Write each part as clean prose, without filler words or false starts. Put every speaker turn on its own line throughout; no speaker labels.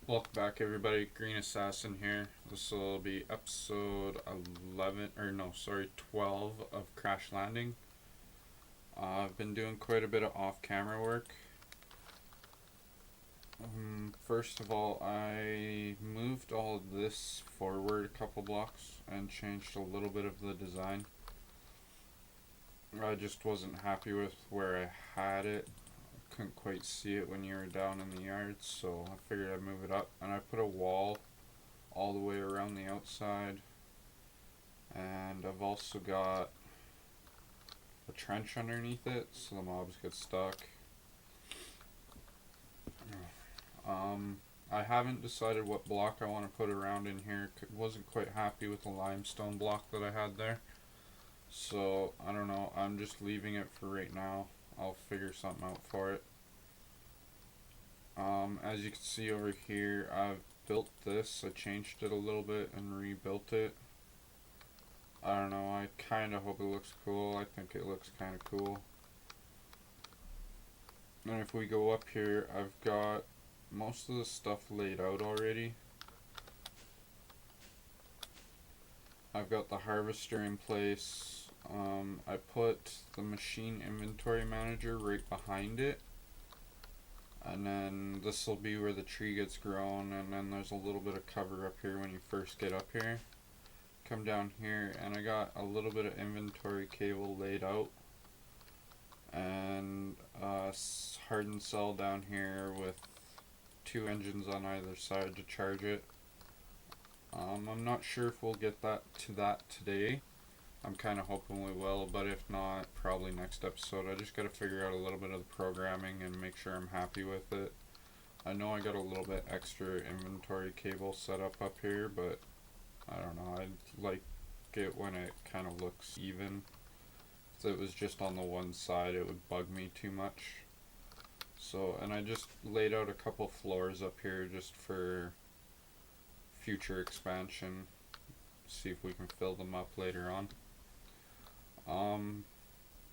Welcome back, everybody. Green Assassin here. This will be episode 11, or no, sorry, 12 of Crash Landing. I've been doing quite a bit of off camera work. First of all, I moved all of this forward a couple blocks and changed a little bit of the design. I just wasn't happy with where I had it. Couldn't quite see it when you were down in the yard, so I figured I'd move it up, and I put a wall all the way around the outside, and I've also got a trench underneath it so the mobs get stuck. I haven't decided what block I want to put around in here. Wasn't quite happy with the limestone block that I had there, so I don't know, I'm just leaving it for right now. I'll figure something out for it. As you can see over here, I've built this. I changed it a little bit and rebuilt it. I don't know, I kind of hope it looks cool. I think it looks kind of cool. And if we go up here, I've got most of the stuff laid out already. I've got the harvester in place. I put the machine inventory manager right behind it, and then this will be where the tree gets grown, and then there's a little bit of cover up here when you first get up here. Come down here, and I got a little bit of inventory cable laid out, and a hardened cell down here with 2 engines on either side to charge it. I'm not sure if we'll get that today. I'm kind of hoping we will, but if not, probably next episode. I just got to figure out a little bit of the programming and make sure I'm happy with it. I know I got a little bit extra inventory cable set up here, but I don't know, I like it when it kind of looks even. If it was just on the one side, it would bug me too much. So, and I just laid out a couple floors up here just for future expansion. See if we can fill them up later on.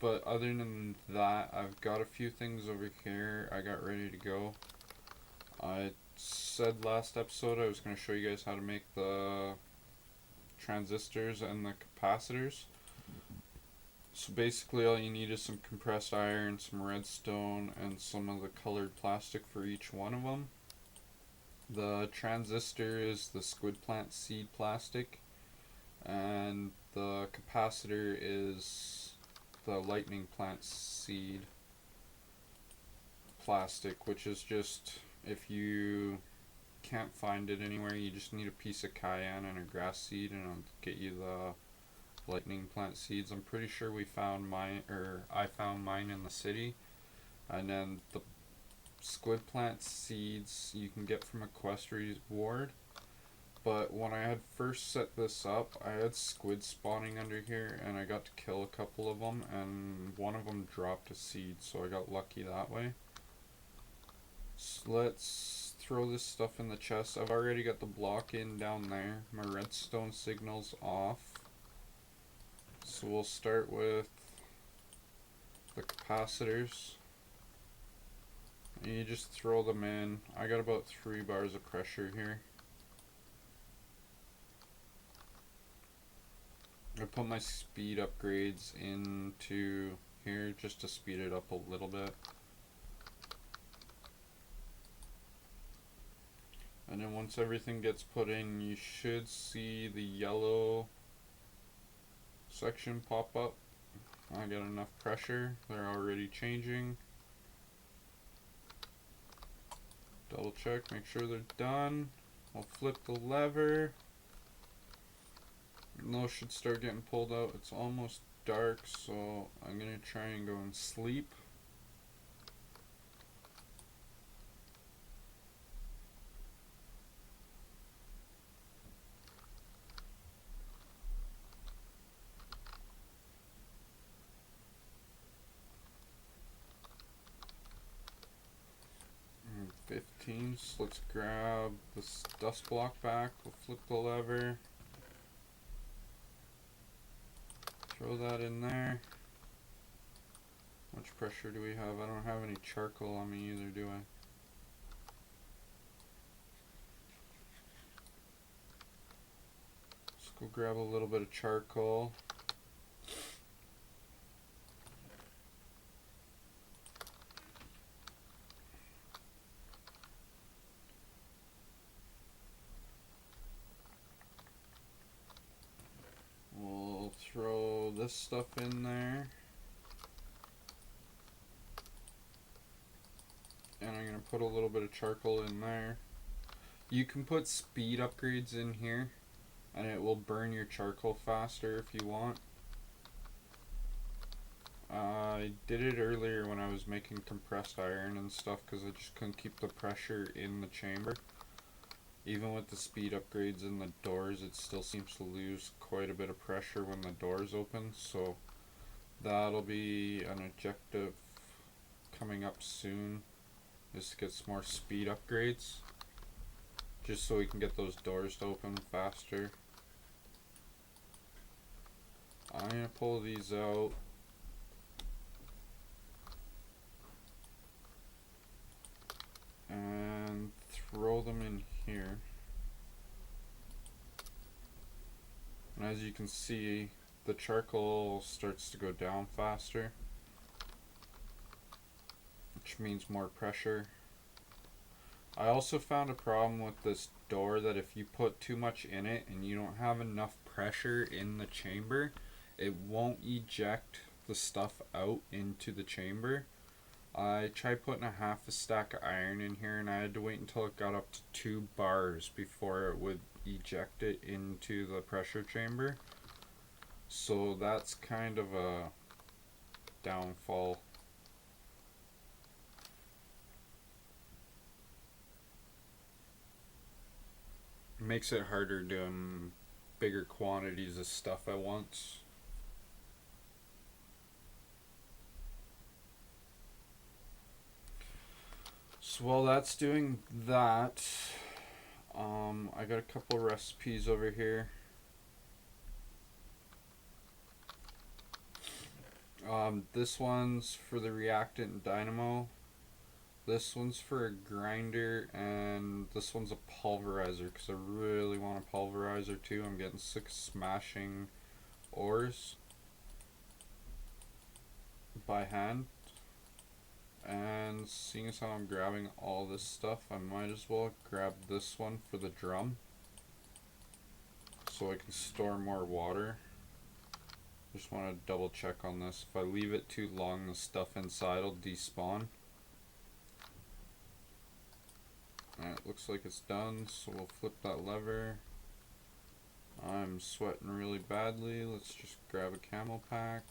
But other than that, I've got a few things over here I got ready to go. I said last episode I was going to show you guys how to make the transistors and the capacitors. So basically all you need is some compressed iron, some redstone, and some of the colored plastic for each one of them. The transistor is the Squid Plant seed plastic, and the capacitor is the lightning plant seed plastic, which is just, if you can't find it anywhere, you just need a piece of cayenne and a grass seed, and it'll get you the lightning plant seeds. I'm pretty sure we found mine, or I found mine in the city. And then the Squid Plant seeds you can get from a quest reward. But when I had first set this up, I had squid spawning under here, and I got to kill a couple of them, and one of them dropped a seed, so I got lucky that way. So let's throw this stuff in the chest. I've already got the block in down there. My redstone signal's off. So we'll start with the capacitors. And you just throw them in. I got about 3 bars of pressure here. I put my speed upgrades into here just to speed it up a little bit. And then once everything gets put in, you should see the yellow section pop up. I got enough pressure. They're already changing. Double check, make sure they're done. I'll flip the lever. And those should start getting pulled out. It's almost dark, so I'm gonna try and go and sleep. And 15, so let's grab this dust block back. We'll flip the lever. Throw that in there. How much pressure do we have? I don't have any charcoal on me either, do I? go grab a little bit of charcoal. We'll throw this stuff in there. And I'm going to put a little bit of charcoal in there. You can put speed upgrades in here, and it will burn your charcoal faster if you want. I did it earlier when I was making compressed iron and stuff because I just couldn't keep the pressure in the chamber. Even with the speed upgrades in the doors, it still seems to lose quite a bit of pressure when the doors open, so that'll be an objective coming up soon, is to get some more speed upgrades, just so we can get those doors to open faster. I'm going to pull these out. And throw them in here. And as you can see, the charcoal starts to go down faster, which means more pressure. I also found a problem with this door that if you put too much in it and you don't have enough pressure in the chamber, it won't eject the stuff out into the chamber. I tried putting a half a stack of iron in here and I had to wait until it got up to 2 bars before it would eject it into the pressure chamber. So that's kind of a downfall. It makes it harder doing bigger quantities of stuff at once. So while that's doing that, I got a couple recipes over here. This one's for the reactant dynamo, this one's for a grinder, and this one's a pulverizer because I really want a pulverizer too. I'm getting sick of smashing ores by hand. And seeing as how I'm grabbing all this stuff, I might as well grab this one for the drum so I can store more water. Just want to double check on this. If I leave it too long, the stuff inside will despawn. Alright, looks like it's done, so we'll flip that lever. I'm sweating really badly. Let's just grab a camel pack.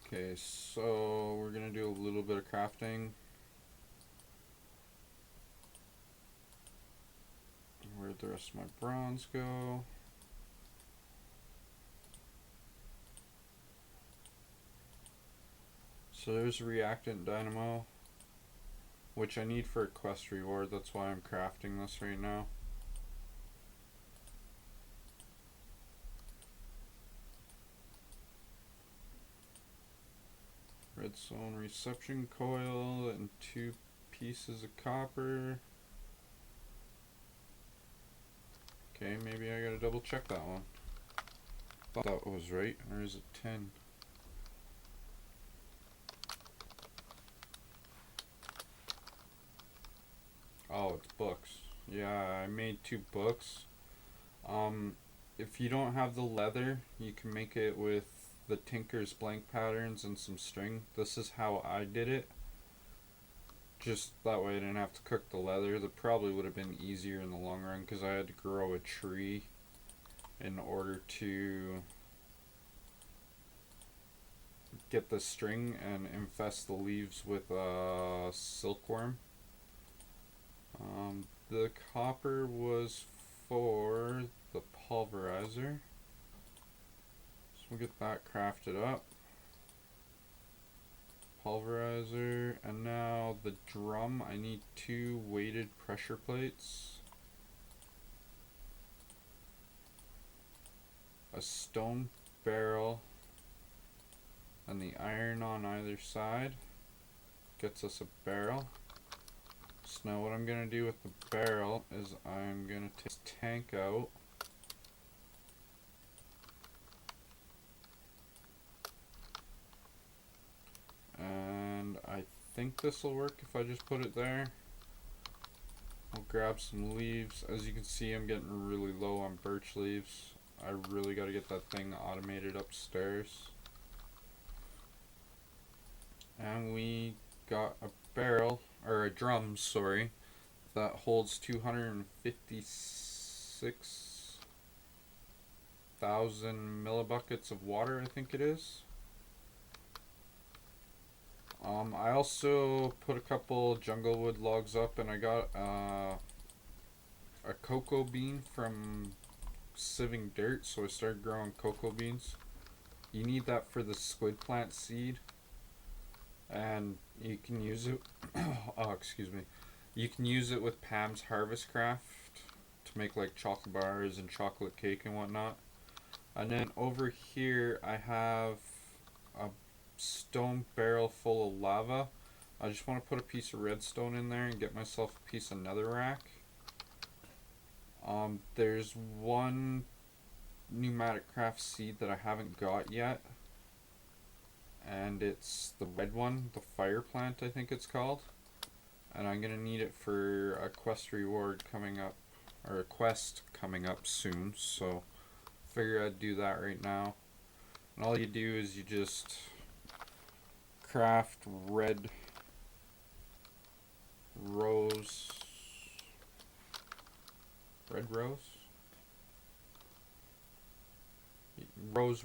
Okay, so we're gonna do a little bit of crafting. Where'd the rest of my bronze go? So there's a reactant dynamo, which I need for a quest reward. That's why I'm crafting this right now. Redstone reception coil and 2 pieces of copper. Okay, maybe I gotta double check that one. Thought that was right, or is it 10? Oh, it's books. Yeah, I made 2 books. If you don't have the leather, you can make it with the Tinker's blank patterns and some string. This is how I did it. Just that way I didn't have to cook the leather. That probably would have been easier in the long run because I had to grow a tree in order to get the string and infest the leaves with silkworm. The copper was for the pulverizer. So we'll get that crafted up. Pulverizer, and now the drum. I need 2 weighted pressure plates, a stone barrel and the iron on either side gets us a barrel. So now what I'm going to do with the barrel is I'm going to take this tank out. And I think this will work if I just put it there. I'll grab some leaves. As you can see, I'm getting really low on birch leaves. I really got to get that thing automated upstairs. And we got a barrel, or a drum, sorry, that holds 256,000 millibuckets of water, I think it is. I also put a couple jungle wood logs up, and I got a cocoa bean from sieving dirt, so I started growing cocoa beans. You need that for the squid plant seed, and you can use it oh, excuse me, you can use it with Pam's Harvest Craft to make like chocolate bars and chocolate cake and whatnot. And then over here I have a stone barrel full of lava. I just want to put a piece of redstone in there and get myself a piece of netherrack. There's one pneumatic craft seed that I haven't got yet, and it's the red one, the fire plant I think it's called, and I'm gonna need it for a quest reward coming up, or a quest coming up soon, so figure I'd do that right now. And all you do is you just craft red rose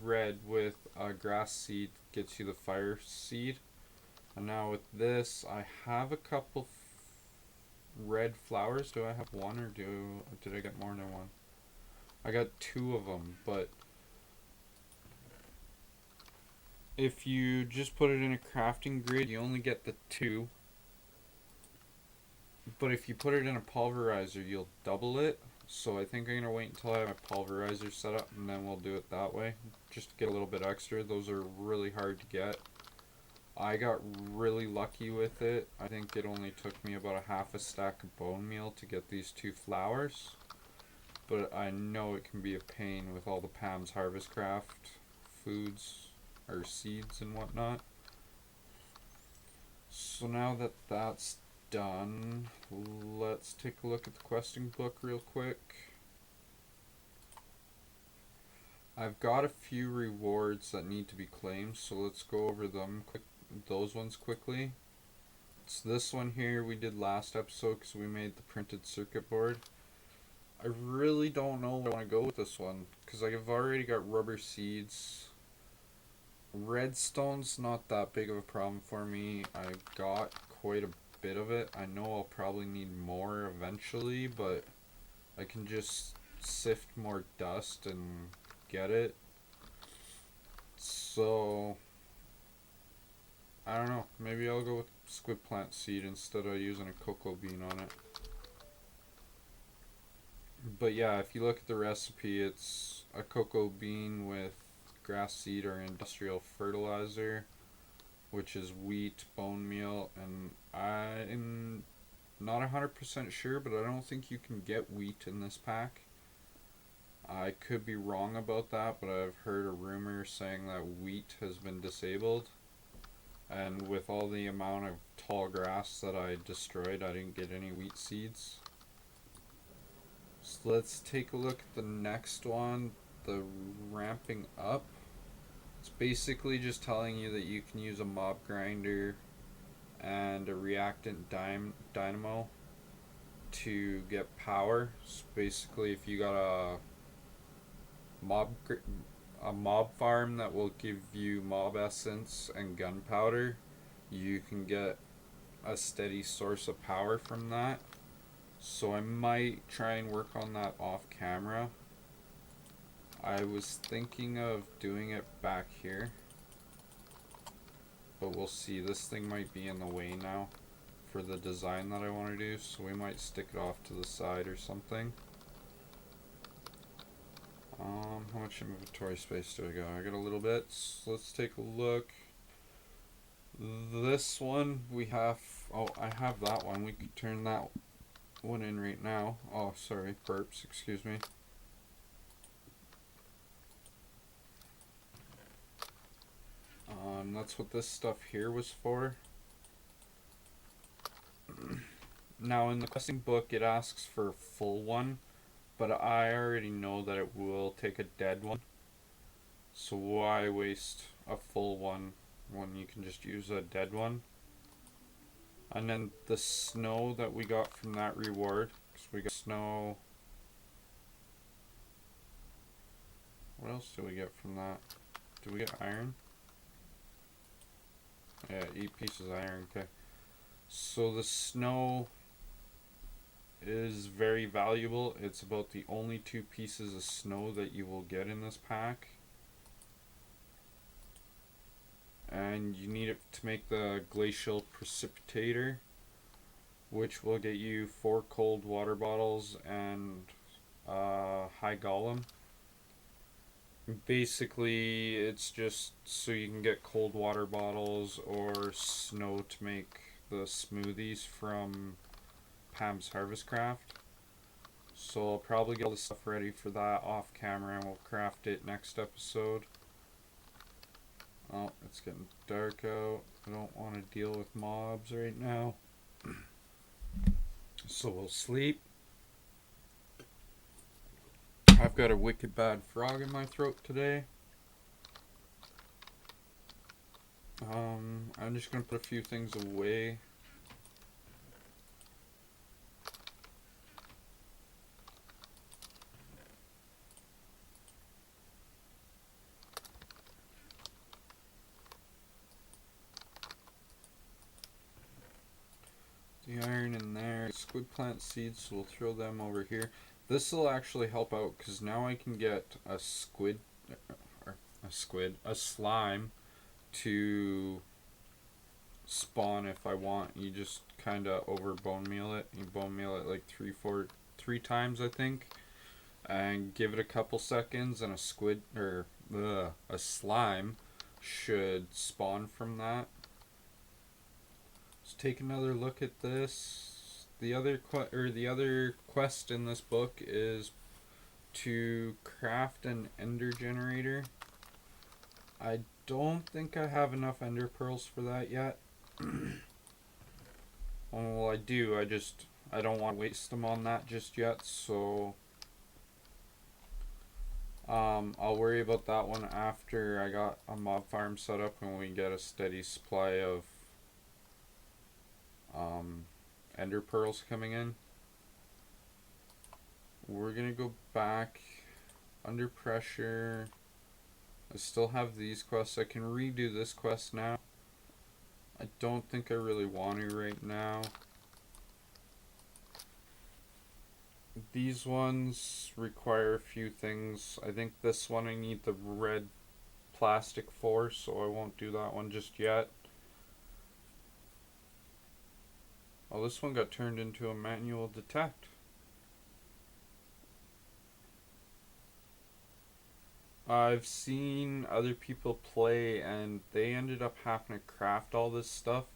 red with a grass seed gets you the fire seed. And now with this I have a couple red flowers. Do I have one, or did I get more than one? I got two of them, but if you just put it in a crafting grid you only get the two. But if you put it in a pulverizer you'll double it. So I think I'm going to wait until I have my pulverizer set up and then we'll do it that way. Just to get a little bit extra. Those are really hard to get. I got really lucky with it. I think it only took me about a half a stack of bone meal to get these two flowers. But I know it can be a pain with all the Pam's Harvest Craft foods or seeds and whatnot. So now that that's done, let's take a look at the questing book real quick. I've got a few rewards that need to be claimed, so let's go over those ones quickly. It's this one here we did last episode because we made the printed circuit board. I really don't know where I want to go with this one because I've already got rubber seeds. Redstone's not that big of a problem for me. I got quite a bit of it. I know I'll probably need more eventually, but I can just sift more dust and get it. So I don't know, maybe I'll go with squid plant seed instead of using a cocoa bean on it. But yeah, if you look at the recipe, it's a cocoa bean with grass seed or industrial fertilizer, which is wheat, bone meal, and I'm not 100% sure, but I don't think you can get wheat in this pack. I could be wrong about that, but I've heard a rumor saying that wheat has been disabled. And with all the amount of tall grass that I destroyed, I didn't get any wheat seeds. So let's take a look at the next one, the ramping up. It's basically just telling you that you can use a mob grinder and a reactant dynamo to get power. So basically if you got a mob farm that will give you mob essence and gunpowder, you can get a steady source of power from that. So I might try and work on that off camera. I was thinking of doing it back here, but we'll see. This thing might be in the way now for the design that I want to do, so we might stick it off to the side or something. How much inventory space do I got? I got a little bit. So let's take a look. This one we have. Oh, I have that one. We could turn that one in right now. Oh, sorry, burps. Excuse me. That's what this stuff here was for. Now in the questing book, it asks for a full one, but I already know that it will take a dead one. So why waste a full one when you can just use a dead one? And then the snow that we got from that reward, because we got snow. What else do we get from that? Do we get iron? Yeah, 8 pieces of iron, okay. So the snow is very valuable. It's about the only 2 pieces of snow that you will get in this pack. And you need it to make the glacial precipitator, which will get you 4 cold water bottles and high golem. Basically, it's just so you can get cold water bottles or snow to make the smoothies from Pam's Harvest Craft. So I'll probably get all the stuff ready for that off camera and we'll craft it next episode. Oh, it's getting dark out. I don't want to deal with mobs right now. So we'll sleep. I've got a wicked bad frog in my throat today. I'm just going to put a few things away. The iron in there. Squid plant seeds, so we'll throw them over here. This will actually help out because now I can get a slime to spawn if I want. You just kind of over bone meal it. You bone meal it like three times I think, and give it a couple seconds, and a slime should spawn from that. Let's take another look at this. The other quest in this book is to craft an ender generator. I don't think I have enough ender pearls for that yet. Well, I do. I don't want to waste them on that just yet. So I'll worry about that one after I got a mob farm set up and we get a steady supply of ender pearls coming in. We're gonna go back under pressure. I still have these quests. I can redo this quest now. I don't think I really want to right now. These ones require a few things. I think this one I need the red plastic for, so I won't do that one just yet. Oh, this one got turned into a manual detect. I've seen other people play and they ended up having to craft all this stuff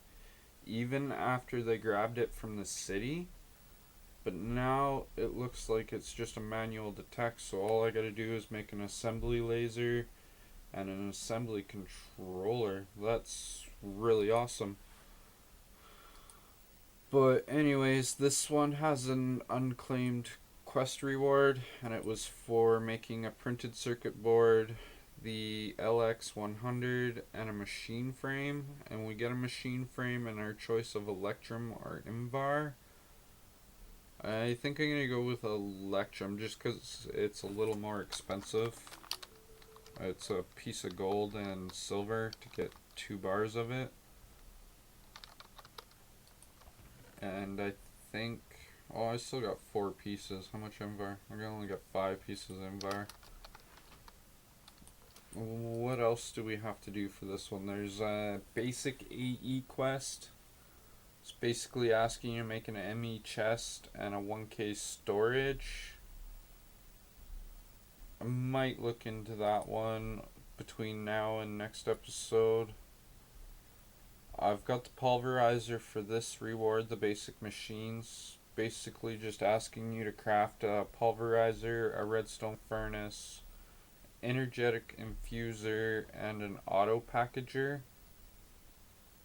even after they grabbed it from the city. But now it looks like it's just a manual detect, so all I gotta do is make an assembly laser and an assembly controller. That's really awesome. But anyways, this one has an unclaimed quest reward, and it was for making a printed circuit board, the LX100, and a machine frame. And we get a machine frame in our choice of Electrum or Invar. I think I'm going to go with Electrum just because it's a little more expensive. It's a piece of gold and silver to get 2 bars of it. And I think, oh, I still got 4 pieces. How much Invar? I only got 5 pieces of Invar. What else do we have to do for this one? There's a basic AE quest. It's basically asking you to make an ME chest and a 1K storage. I might look into that one between now and next episode. I've got the Pulverizer for this reward, the basic machines. Basically just asking you to craft a Pulverizer, a redstone furnace, energetic infuser, and an auto packager.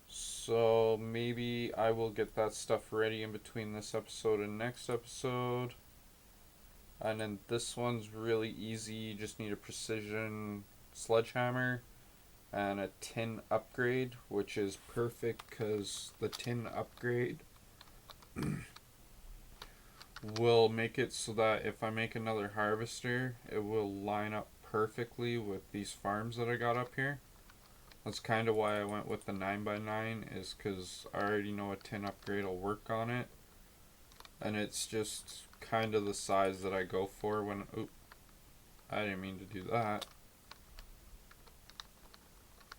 So maybe I will get that stuff ready in between this episode and next episode. And then this one's really easy. You just need a precision sledgehammer and a tin upgrade, which is perfect because the tin upgrade will make it so that if I make another harvester, it will line up perfectly with these farms that I got up here. That's kind of why I went with the 9x9, is because I already know a tin upgrade will work on it. And it's just kind of the size that I go for when... Oop, I didn't mean to do that.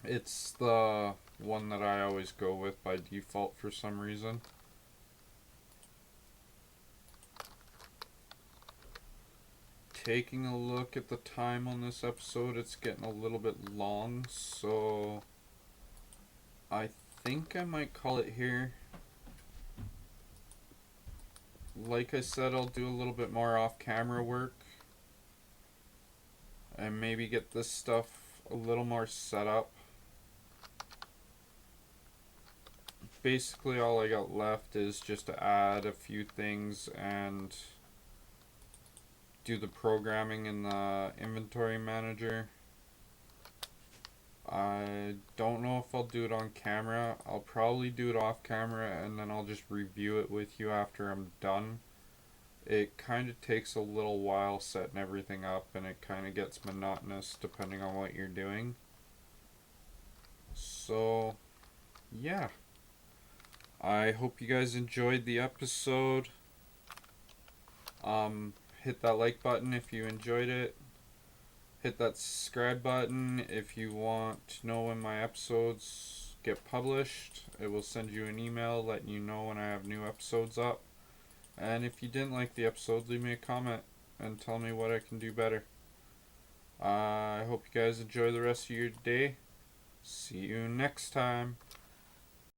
It's the one that I always go with by default for some reason. Taking a look at the time on this episode, it's getting a little bit long, so I think I might call it here. Like I said, I'll do a little bit more off-camera work and maybe get this stuff a little more set up. Basically all I got left is just to add a few things and do the programming in the inventory manager. I don't know if I'll do it on camera. I'll probably do it off camera and then I'll just review it with you after I'm done. It kind of takes a little while setting everything up and it kind of gets monotonous depending on what you're doing. So, yeah. I hope you guys enjoyed the episode. Hit that like button if you enjoyed it. Hit that subscribe button if you want to know when my episodes get published. It will send you an email letting you know when I have new episodes up. And if you didn't like the episode, leave me a comment and tell me what I can do better. I hope you guys enjoy the rest of your day. See you next time.